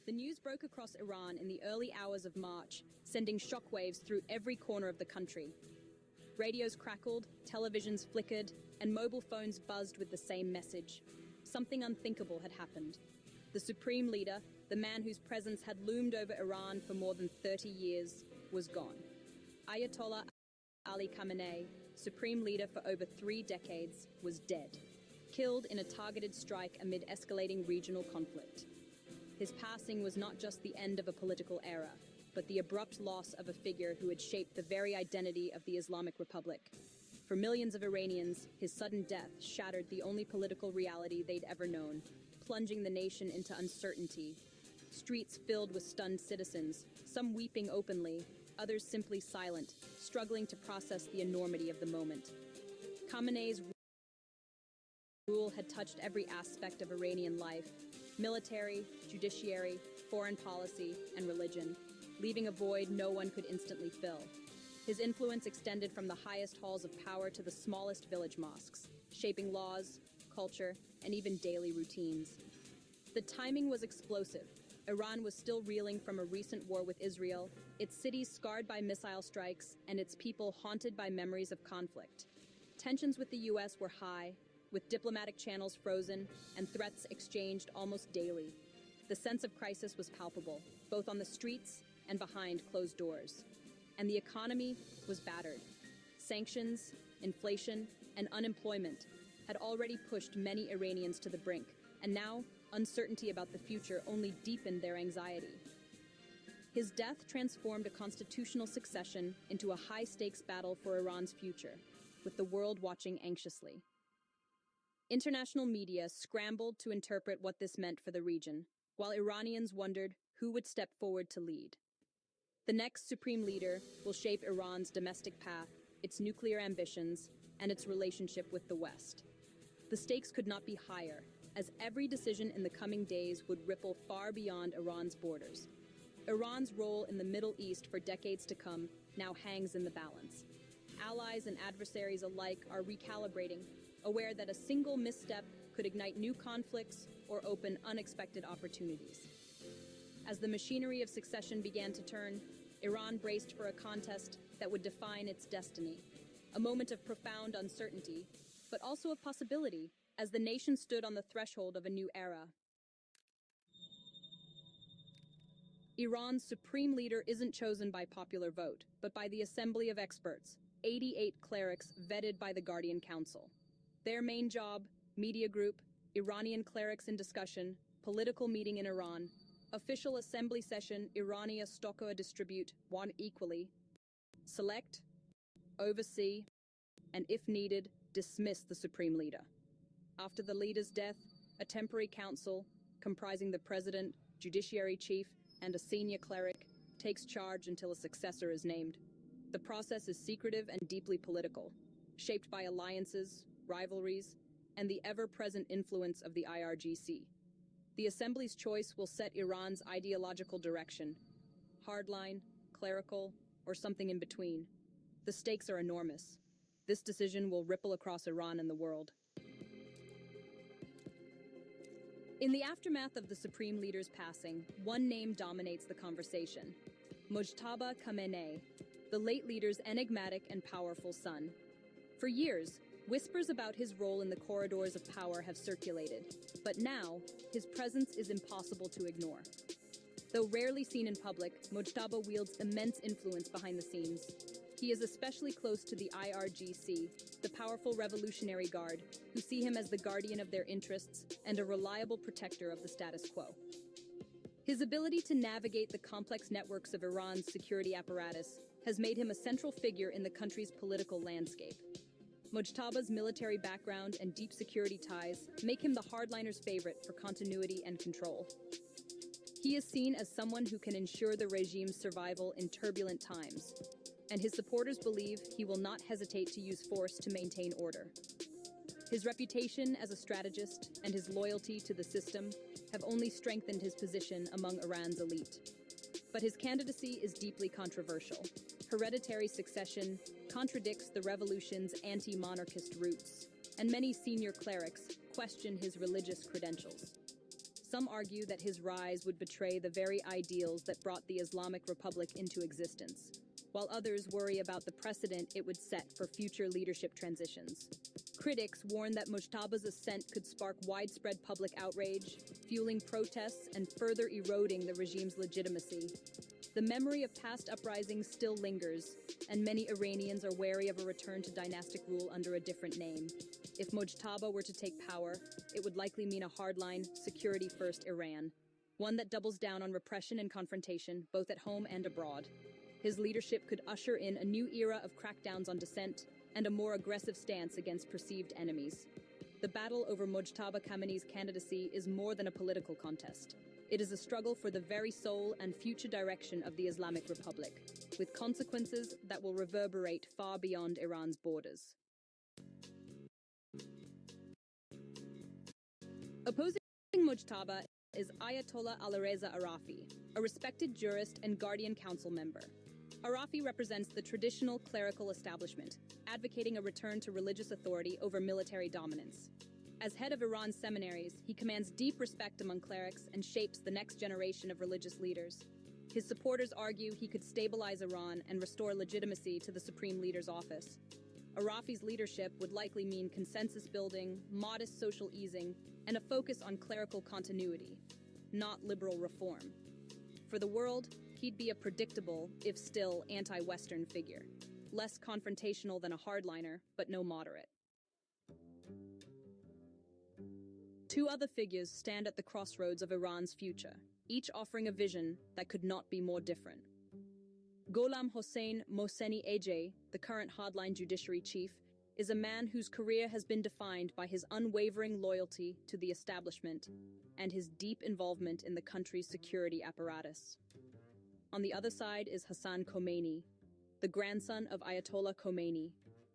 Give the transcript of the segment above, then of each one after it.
The news broke across Iran in the early hours of March, sending shockwaves through every corner of the country. Radios crackled, televisions flickered, and mobile phones buzzed with the same message. Something unthinkable had happened. The supreme leader, the man whose presence had loomed over Iran for more than 30 years, was gone. Ayatollah Ali Khamenei, supreme leader for over 3 decades, was dead, killed in a targeted strike amid escalating regional conflict. His passing was not just the end of a political era, but the abrupt loss of a figure who had shaped the very identity of the Islamic Republic. For millions of Iranians, his sudden death shattered the only political reality they'd ever known, plunging the nation into uncertainty. Streets filled with stunned citizens, some weeping openly, others simply silent, struggling to process the enormity of the moment. Khamenei's rule had touched every aspect of Iranian life: military, judiciary, foreign policy, and religion, leaving a void no one could instantly fill. His influence extended from the highest halls of power to the smallest village mosques, shaping laws, culture, and even daily routines. The timing was explosive. Iran was still reeling from a recent war with Israel, its cities scarred by missile strikes, and its people haunted by memories of conflict. Tensions with the US were high, with diplomatic channels frozen and threats exchanged almost daily. The sense of crisis was palpable, both on the streets and behind closed doors. And the economy was battered. Sanctions, inflation, and unemployment had already pushed many Iranians to the brink, and now uncertainty about the future only deepened their anxiety. His death transformed a constitutional succession into a high-stakes battle for Iran's future, with the world watching anxiously. International media scrambled to interpret what this meant for the region, while Iranians wondered who would step forward to lead. The next supreme leader will shape Iran's domestic path, its nuclear ambitions, and its relationship with the West. The stakes could not be higher, as every decision in the coming days would ripple far beyond Iran's borders. Iran's role in the Middle East for decades to come now hangs in the balance. Allies and adversaries alike are recalibrating, aware that a single misstep could ignite new conflicts or open unexpected opportunities. As the machinery of succession began to turn, Iran braced for a contest that would define its destiny. A moment of profound uncertainty, but also of possibility, as the nation stood on the threshold of a new era. Iran's supreme leader isn't chosen by popular vote, but by the assembly of experts, 88 clerics vetted by the Guardian Council. Their main job: media group, Iranian clerics in discussion, political meeting in Iran, official assembly session, Irania Stokoa distribute, one equally, select, oversee, and if needed, dismiss the supreme leader. After the leader's death, a temporary council, comprising the president, judiciary chief, and a senior cleric, takes charge until a successor is named. The process is secretive and deeply political, shaped by alliances, rivalries, and the ever-present influence of the IRGC. The Assembly's choice will set Iran's ideological direction: hardline, clerical, or something in between. The stakes are enormous. This decision will ripple across Iran and the world. In the aftermath of the supreme leader's passing, one name dominates the conversation: Mojtaba Khamenei, the late leader's enigmatic and powerful son. For years, whispers about his role in the corridors of power have circulated, but now, his presence is impossible to ignore. Though rarely seen in public, Mojtaba wields immense influence behind the scenes. He is especially close to the IRGC, the powerful Revolutionary Guard, who see him as the guardian of their interests and a reliable protector of the status quo. His ability to navigate the complex networks of Iran's security apparatus has made him a central figure in the country's political landscape. Mojtaba's military background and deep security ties make him the hardliners' favorite for continuity and control. He is seen as someone who can ensure the regime's survival in turbulent times, and his supporters believe he will not hesitate to use force to maintain order. His reputation as a strategist and his loyalty to the system have only strengthened his position among Iran's elite. But his candidacy is deeply controversial. Hereditary succession contradicts the revolution's anti-monarchist roots, and many senior clerics question his religious credentials. Some argue that his rise would betray the very ideals that brought the Islamic Republic into existence, while others worry about the precedent it would set for future leadership transitions. Critics warn that Mojtaba's ascent could spark widespread public outrage, fueling protests and further eroding the regime's legitimacy. The memory of past uprisings still lingers, and many Iranians are wary of a return to dynastic rule under a different name. If Mojtaba were to take power, it would likely mean a hardline, security-first Iran, one that doubles down on repression and confrontation, both at home and abroad. His leadership could usher in a new era of crackdowns on dissent and a more aggressive stance against perceived enemies. The battle over Mojtaba Khamenei's candidacy is more than a political contest. It is a struggle for the very soul and future direction of the Islamic Republic, with consequences that will reverberate far beyond Iran's borders. Opposing Mojtaba is Ayatollah Alireza Arafi, a respected jurist and Guardian Council member. Arafi represents the traditional clerical establishment, advocating a return to religious authority over military dominance. As head of Iran's seminaries, he commands deep respect among clerics and shapes the next generation of religious leaders. His supporters argue he could stabilize Iran and restore legitimacy to the supreme leader's office. Arafi's leadership would likely mean consensus building, modest social easing, and a focus on clerical continuity, not liberal reform. For the world, he'd be a predictable, if still anti-Western figure, less confrontational than a hardliner, but no moderate. Two other figures stand at the crossroads of Iran's future, each offering a vision that could not be more different. Gholam Hossein Mohseni-Ejei, the current hardline judiciary chief, is a man whose career has been defined by his unwavering loyalty to the establishment and his deep involvement in the country's security apparatus. On the other side is Hassan Khomeini, the grandson of Ayatollah Khomeini,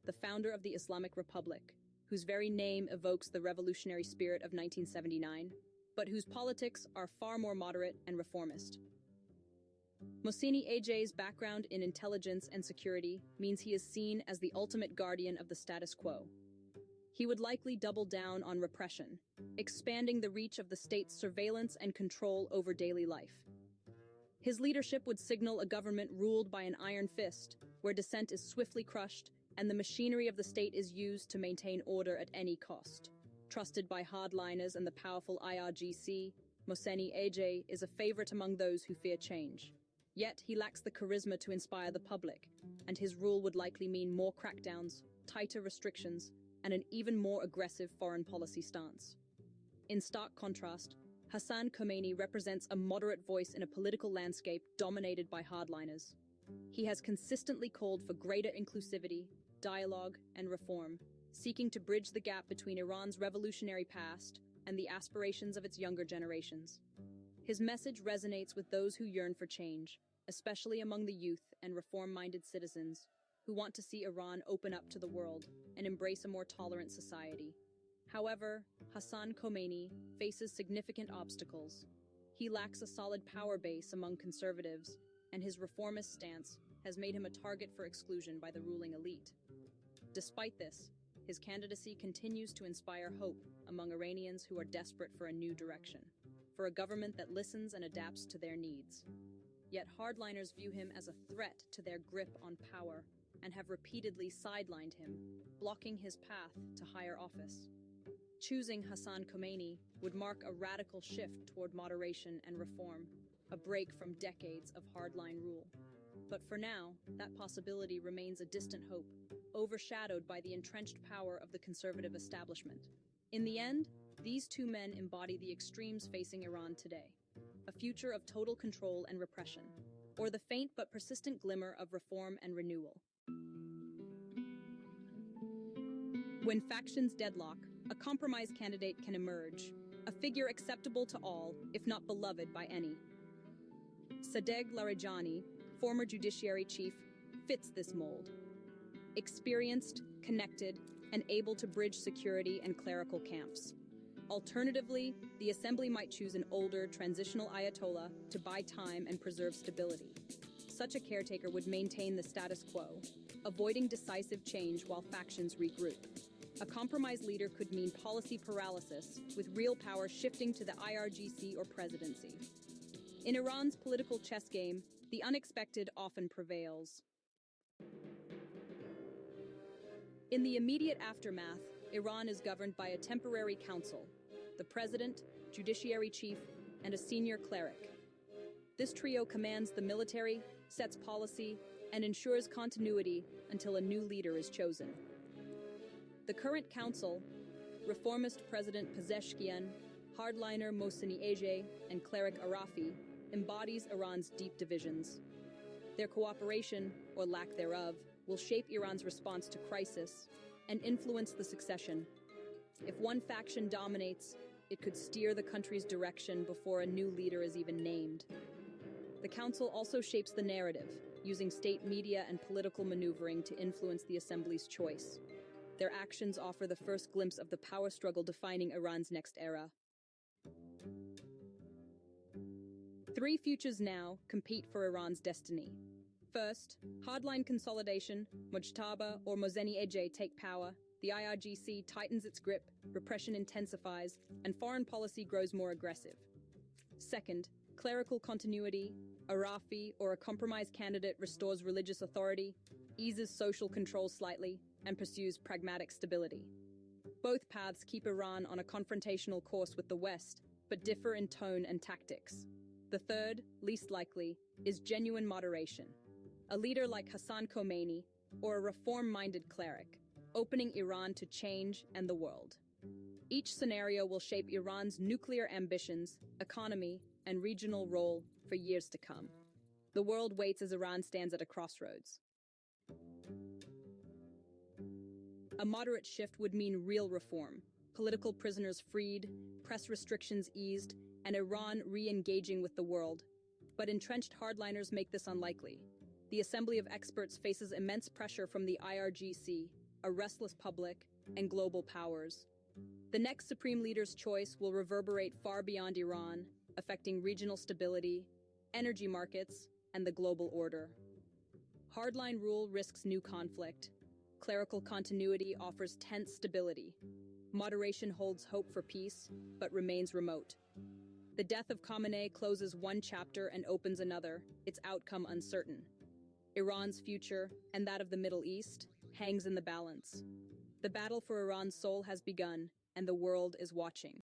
the founder of the Islamic Republic, whose very name evokes the revolutionary spirit of 1979, but whose politics are far more moderate and reformist. Mohseni-Ejei's background in intelligence and security means he is seen as the ultimate guardian of the status quo. He would likely double down on repression, expanding the reach of the state's surveillance and control over daily life. His leadership would signal a government ruled by an iron fist, where dissent is swiftly crushed and the machinery of the state is used to maintain order at any cost. Trusted by hardliners and the powerful IRGC, Mohseni-Ejei is a favorite among those who fear change. Yet he lacks the charisma to inspire the public, and his rule would likely mean more crackdowns, tighter restrictions, and an even more aggressive foreign policy stance. In stark contrast, Hassan Khomeini represents a moderate voice in a political landscape dominated by hardliners. He has consistently called for greater inclusivity, dialogue, and reform, seeking to bridge the gap between Iran's revolutionary past and the aspirations of its younger generations. His message resonates with those who yearn for change, especially among the youth and reform-minded citizens who want to see Iran open up to the world and embrace a more tolerant society. However, Hassan Khomeini faces significant obstacles. He lacks a solid power base among conservatives, and his reformist stance has made him a target for exclusion by the ruling elite. Despite this, his candidacy continues to inspire hope among Iranians who are desperate for a new direction, for a government that listens and adapts to their needs. Yet hardliners view him as a threat to their grip on power and have repeatedly sidelined him, blocking his path to higher office. Choosing Hassan Khomeini would mark a radical shift toward moderation and reform, a break from decades of hardline rule. But for now, that possibility remains a distant hope, overshadowed by the entrenched power of the conservative establishment. In the end, these two men embody the extremes facing Iran today: a future of total control and repression, or the faint but persistent glimmer of reform and renewal. When factions deadlock, a compromise candidate can emerge, a figure acceptable to all, if not beloved by any. Sadegh Larijani, former judiciary chief, fits this mold. Experienced, connected, and able to bridge security and clerical camps. Alternatively, the assembly might choose an older, transitional Ayatollah to buy time and preserve stability. Such a caretaker would maintain the status quo, avoiding decisive change while factions regroup. A compromised leader could mean policy paralysis, with real power shifting to the IRGC or presidency. In Iran's political chess game, the unexpected often prevails. In the immediate aftermath, Iran is governed by a temporary council, the president, judiciary chief, and a senior cleric. This trio commands the military, sets policy, and ensures continuity until a new leader is chosen. The current council, reformist President Pezeshkian, hardliner Mohseni Ejei, and cleric Arafi, embodies Iran's deep divisions. Their cooperation, or lack thereof, will shape Iran's response to crisis and influence the succession. If one faction dominates, it could steer the country's direction before a new leader is even named. The council also shapes the narrative, using state media and political maneuvering to influence the assembly's choice. Their actions offer the first glimpse of the power struggle defining Iran's next era. Three futures now compete for Iran's destiny. First, hardline consolidation, Mojtaba or Mohseni Ejei take power, the IRGC tightens its grip, repression intensifies, and foreign policy grows more aggressive. Second, clerical continuity, Arafi or a compromised candidate restores religious authority, eases social control slightly, and pursues pragmatic stability. Both paths keep Iran on a confrontational course with the West, but differ in tone and tactics. The third, least likely, is genuine moderation. A leader like Hassan Khomeini, or a reform-minded cleric, opening Iran to change and the world. Each scenario will shape Iran's nuclear ambitions, economy, and regional role for years to come. The world waits as Iran stands at a crossroads. A moderate shift would mean real reform, political prisoners freed, press restrictions eased, and Iran re-engaging with the world. But entrenched hardliners make this unlikely. The Assembly of Experts faces immense pressure from the IRGC, a restless public, and global powers. The next supreme leader's choice will reverberate far beyond Iran, affecting regional stability, energy markets, and the global order. Hardline rule risks new conflict. Clerical continuity offers tense stability. Moderation holds hope for peace, but remains remote. The death of Khamenei closes one chapter and opens another, its outcome uncertain. Iran's future, and that of the Middle East, hangs in the balance. The battle for Iran's soul has begun, and the world is watching.